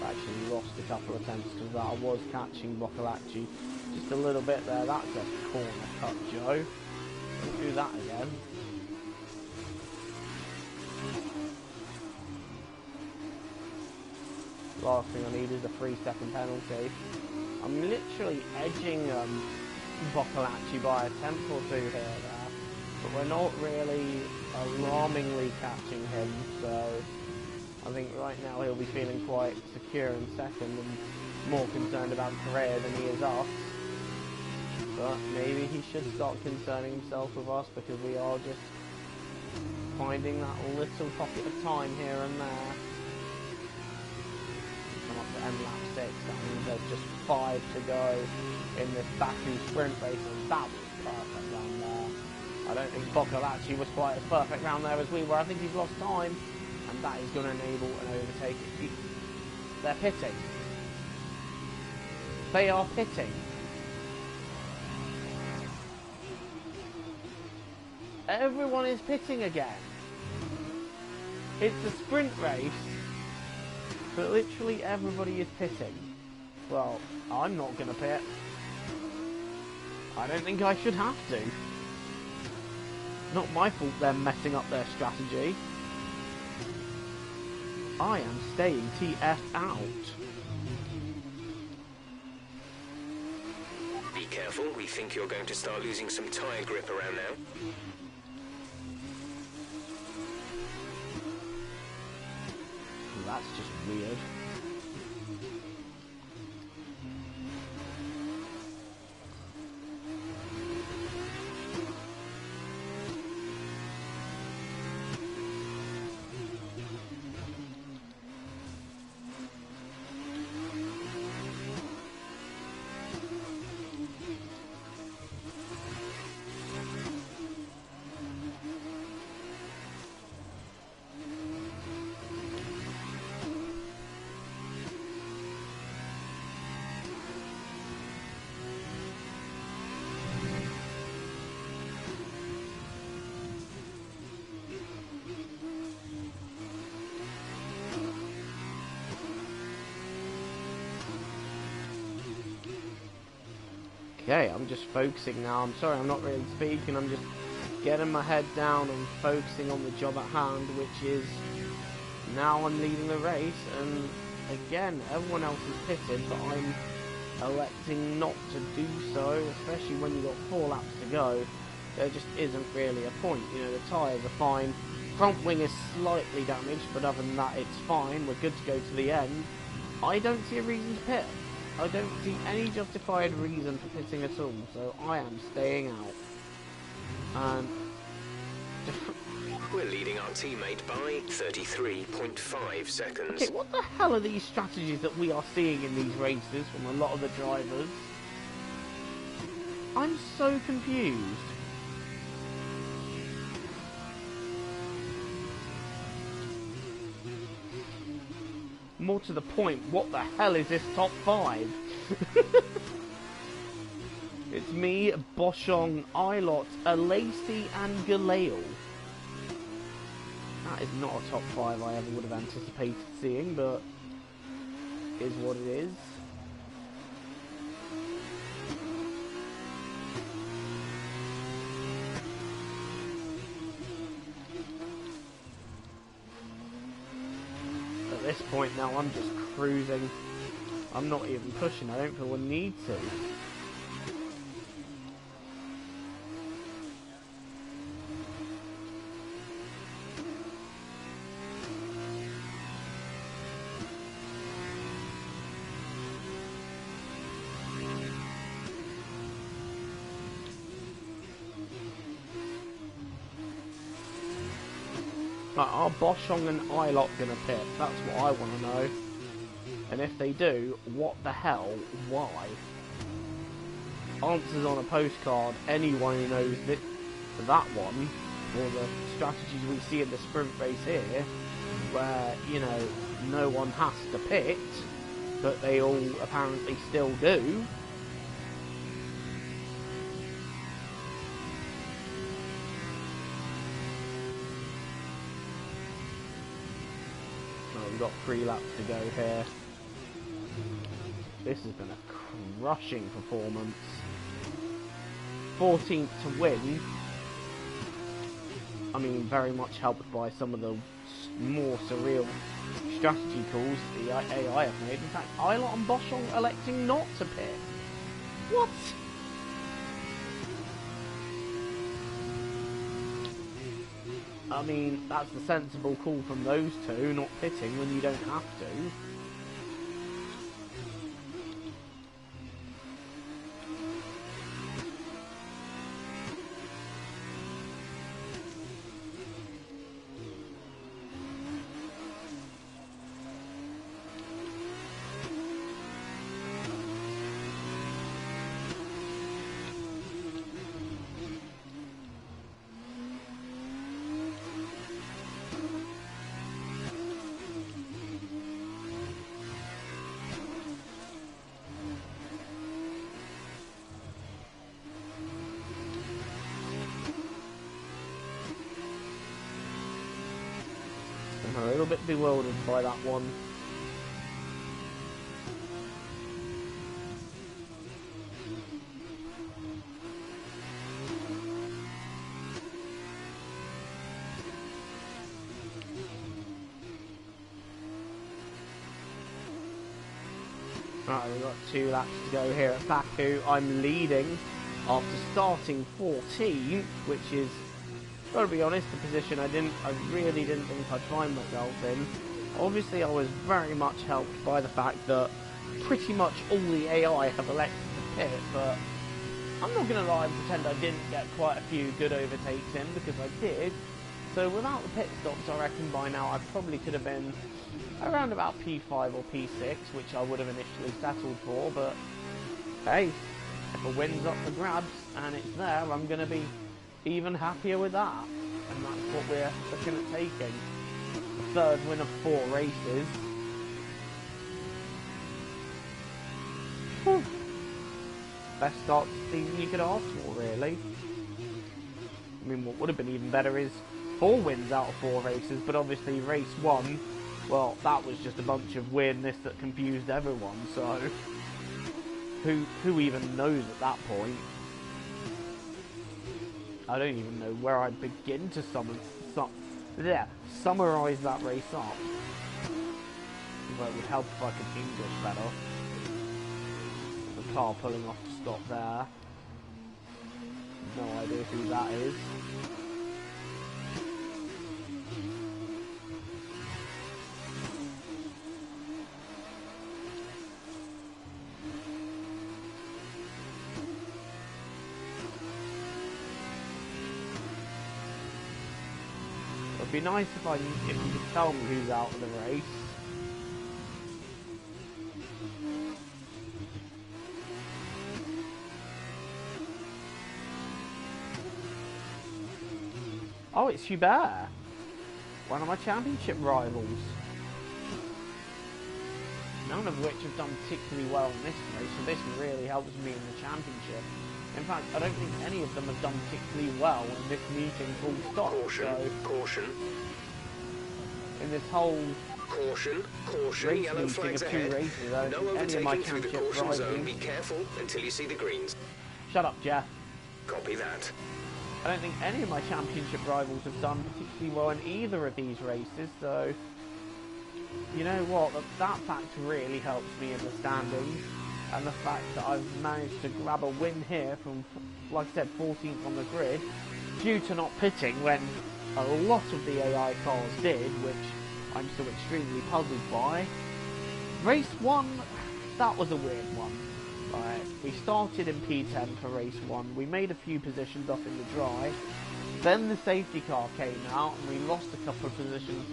I actually lost a couple of attempts because I was catching Boccolacci just a little bit there. That's a corner cut, Joe. Don't do that again. Last thing I need is a 3-second penalty. I'm literally edging Boccolacci by a tenth or two here there, but we're not really alarmingly catching him, so I think right now he'll be feeling quite secure in second and more concerned about Correa than he is us. But maybe he should start concerning himself with us because we are just finding that little pocket of time here and there. Up to end lap 6, that means there's just 5 to go in this Baku sprint race, and that was perfect round there. I don't think Boccolacci was quite as perfect round there as we were. I think he's lost time, and that is going to enable an overtake. They're pitting. They are pitting. Everyone is pitting again. It's a sprint race. But literally everybody is pitting. Well, I'm not going to pit. I don't think I should have to. Not my fault they're messing up their strategy. I am staying TF out. Be careful. We think you're going to start losing some tyre grip around now. That's just weird. Okay, I'm just focusing now. I'm sorry, I'm not really speaking. I'm just getting my head down and focusing on the job at hand, which is now I'm leading the race. And again, everyone else is pitted, but I'm electing not to do so, especially when you've got 4 laps to go. There just isn't really a point. You know, the tyres are fine. Front wing is slightly damaged, but other than that, it's fine. We're good to go to the end. I don't see a reason to pit. I don't see any justified reason for pitting at all, so I am staying out. And we're leading our teammate by 33.5 seconds. Okay, what the hell are these strategies that we are seeing in these races from a lot of the drivers? I'm so confused. More to the point, what the hell is this top 5? It's me, Boschong, Ilott, Alesi and Galale. That is not a top 5 I ever would have anticipated seeing, but is what it is. At this point now, I'm just cruising. I'm not even pushing. I don't feel a need to. Like, are Boschong and Ilott gonna pit? That's what I want to know. And if they do, what the hell? Why? Answers on a postcard. Anyone who knows that one, or the strategies we see in the sprint race here, where, you know, no one has to pit, but they all apparently still do. We've got 3 laps to go here. This has been a crushing performance. 14th to win. I mean, very much helped by some of the more surreal strategy calls the AI have made. In fact, Ilott and Boschong electing not to pit. What? I mean, that's the sensible call from those two, not pitting when you don't have to. I'm a little bit bewildered by that one. Right, we've got 2 laps to go here at Baku. I'm leading after starting 14th, which is, gotta be honest, the position I really didn't think I'd find myself in. Obviously, I was very much helped by the fact that pretty much all the AI have elected to pit, but I'm not going to lie and pretend I didn't get quite a few good overtakes in, because I did. So without the pit stops, I reckon by now I probably could have been around about P5 or P6, which I would have initially settled for, but hey, if a win's up for grabs and it's there, I'm going to be even happier with that. And that's what we're looking at taking. The 3rd win of 4 races. Whew. Best start to the season you could ask for, really. I mean, what would have been even better is 4 wins out of 4 races, but obviously race 1, well, that was just a bunch of weirdness that confused everyone, so who even knows at that point? I don't even know where I'd begin to summarise that race up. Well, it would help if I could English better. The car pulling off to stop there. No idea who that is. It'd be nice if you could tell me who's out of the race. Oh, it's Hubert, one of my championship rivals. None of which have done particularly well in this race, so this really helps me in the championship. In fact, I don't think any of them have done particularly well in this meeting full stop. Caution. In this whole caution, race yellow meeting flags of 2 ahead. races, I don't No think any of my overtaking through the championship caution zone. rivals... Be careful until you see the greens. Shut up, Jeff. Copy that. I don't think any of my championship rivals have done particularly well in either of these races, so... You know what, that fact really helps me in the standings, and the fact that I've managed to grab a win here from, like I said, 14th on the grid, due to not pitting when a lot of the AI cars did, which I'm still extremely puzzled by. Race 1, that was a weird one. Right, we started in P10 for race 1, we made a few positions up in the dry, then the safety car came out and we lost a couple of positions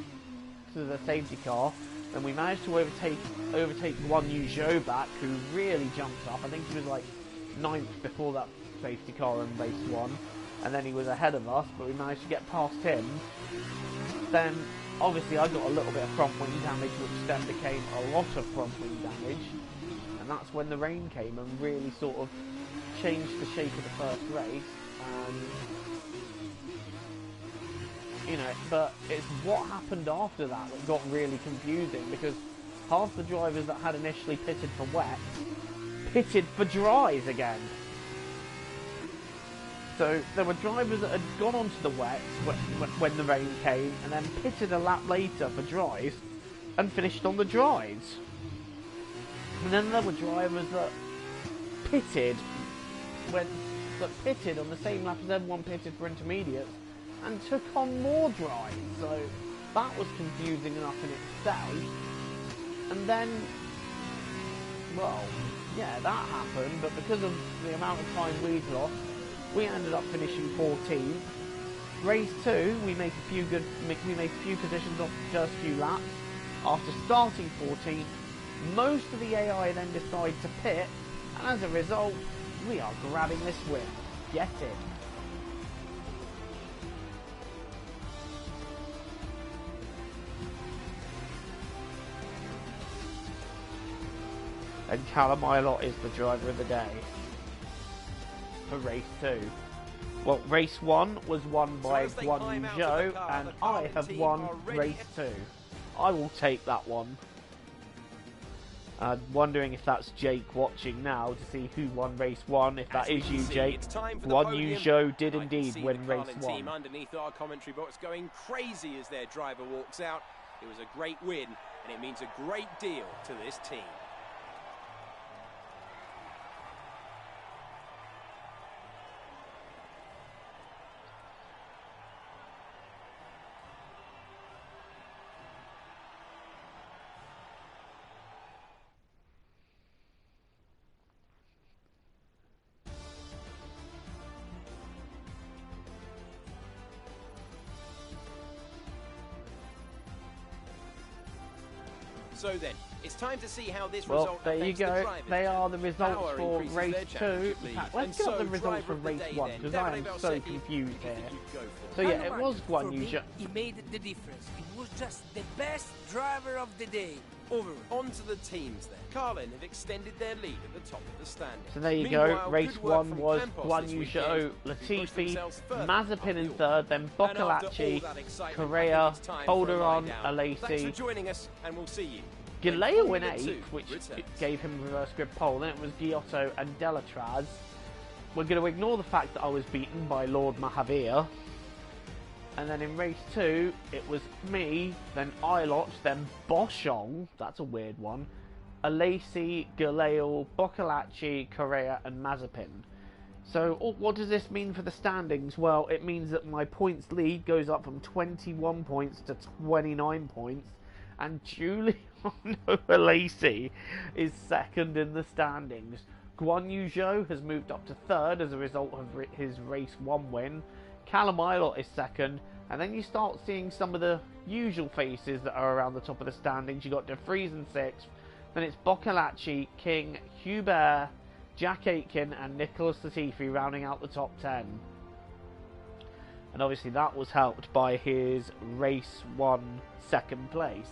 to the safety car, and we managed to overtake Guan Yu Zhou back, who really jumped up. I think he was like 9th before that safety car in race 1, and then he was ahead of us, but we managed to get past him. Then obviously I got a little bit of front wing damage, which then became a lot of front wing damage, and that's when the rain came and really sort of changed the shape of the first race. And you know, but it's what happened after that that got really confusing, because half the drivers that had initially pitted for wet pitted for dries again. So there were drivers that had gone onto the wet when the rain came and then pitted a lap later for dries and finished on the dries. And then there were drivers that pitted on the same lap as everyone pitted for intermediates and took on more dries, so that was confusing enough in itself. And then, well, yeah, that happened, but because of the amount of time we'd lost, we ended up finishing 14th. Race 2, we make a few positions off the first few laps. After starting 14th, most of the AI then decide to pit, and as a result, we are grabbing this win. Get it. And Callum Ilott is the driver of the day for race 2. Well, race 1 was won by Guan Yu Zhou, and I have won race 2. I will take that one. Wondering if that's Jake watching now to see who won race 1. If that is you, Jake, Guan Yu Zhou did indeed win race 1. Underneath our commentary box going crazy as their driver walks out. It was a great win, and it means a great deal to this team. So then, it's time to see how this Well, result there you affects the go. drivers. They are the results Power for increases race their 2. championship In lead. fact, let's And get up so, the results driver for of the race day 1 then, because I Davide am so Valsecchi, confused who do you here. think you'd go for? So yeah, it was For Guan Yu me, Zhou. he made the difference. He was just the best driver of the day. Overall. On to the teams then. Carlin have extended their lead at the top of the standings. So there you go. Meanwhile, Race good work 1 from was Campos Guan this Yu weekend, Zhou, who pushed Latifi, themselves further Mazepin up in the order. 3rd, then And after all Boccolacci, that excitement, Correa, I think it's time for a lie Calderon, down. Thanks for Alesi, joining us, and we'll see you. Galeo in Formula 8th, 2 which returns. gave him reverse grip pole. Then it was Giotto and Delatraz. We're going to ignore the fact that I was beaten by Lord Mahavir. And then in race 2, it was me, then Ilotch, then Boschong. That's a weird one. Alesi, Galeo, Boccolacci, Correa, and Mazepin. So, what does this mean for the standings? Well, it means that my points lead goes up from 21 points to 29 points. And Giuliano Alesi is 2nd in the standings. Guan Yu Zhou has moved up to 3rd as a result of his race 1 win. Callum Ilott is 2nd. And then you start seeing some of the usual faces that are around the top of the standings. You've got De Vries in 6th. Then it's Boccolacci, King, Hubert, Jack Aitken and Nicholas Latifi rounding out the top 10. And obviously that was helped by his race 1 2nd place.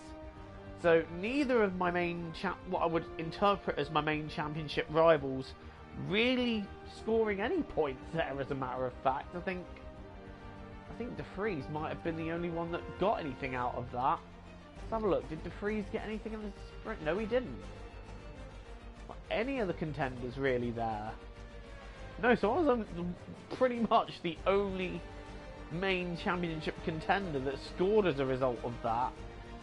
So neither of my main what I would interpret as my main championship rivals really scoring any points there, as a matter of fact. I think De Vries might have been the only one that got anything out of that. Let's have a look. Did De Vries get anything in the sprint? No, he didn't. Not any of the contenders really there. No, so I was pretty much the only main championship contender that scored as a result of that.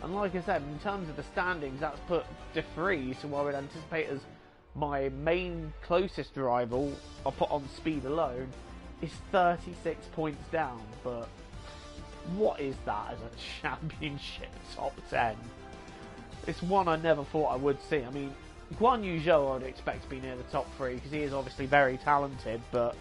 And like I said, in terms of the standings, that's put De Vries, who I would anticipate as my main closest rival, I'll put on speed alone, is 36 points down. But what is that as a championship top 10? It's one I never thought I would see. I mean, Guan Yu Zhou I would expect to be near the top 3 because he is obviously very talented, but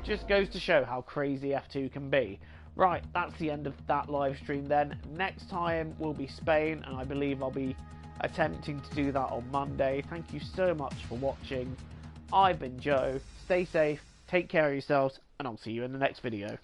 just goes to show how crazy F2 can be. Right, that's the end of that live stream then. Next time will be Spain, and I believe I'll be attempting to do that on Monday. Thank you so much for watching. I've been Joe. Stay safe, take care of yourselves, and I'll see you in the next video.